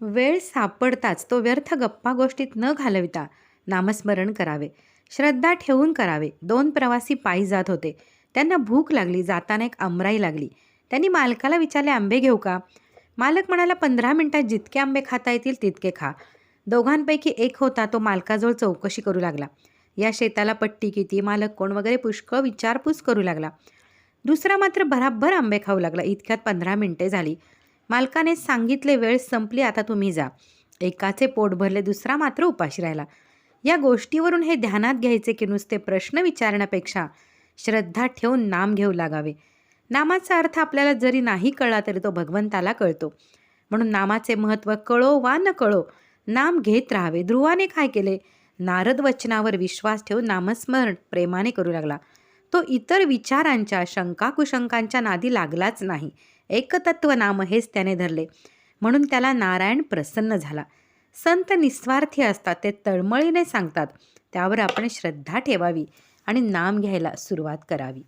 वेळ सापडताच तो व्यर्थ गप्पा गोष्टीत न घालविता नामस्मरण करावे. श्रद्धा ठेवून करावे. 2 प्रवासी पायी जात होते. त्यांना भूक लागली. जाताना एक आमराई लागली. त्यांनी मालकाला विचारले, आंबे घेऊ का? मालक म्हणाला, 15 मिनिटात जितके आंबे खाता येतील तितके खा. दोघांपैकी एक होता तो मालकाजवळ चौकशी करू लागला. या शेताला पट्टी किती, मालक कोण वगैरे पुष्कळ विचारपूस करू लागला. दुसरा मात्र भराभर आंबे खाऊ लागला. इतक्यात 15 मिनिटे झाली. मालकाने सांगितले, वेळ संपली, आता तुम्ही जा. एकाचे पोट भरले, दुसरा मात्र उपाशी राहिला. या गोष्टीवरून हे ध्यानात घ्यायचे की नुसते प्रश्न विचारण्यापेक्षा श्रद्धा ठेवून नाम घेऊ लागावे. नामाचा अर्थ आपल्याला जरी नाही कळला तरी तो भगवंताला कळतो. म्हणून नामाचे महत्त्व कळो वा न कळो नाम घेत राहावे. ध्रुवाने काय केले? नारद वचनावर विश्वास ठेवून नामस्मरण प्रेमाने करू लागला. तो इतर विचारांच्या शंकाकुशंकांच्या नादी लागलाच नाही. एकतत्व नाम हेच त्याने धरले. म्हणून त्याला नारायण प्रसन्न झाला. संत निस्वार्थी असतात. ते तळमळीने सांगतात. त्यावर आपण श्रद्धा ठेवावी आणि नाम घ्यायला सुरुवात करावी.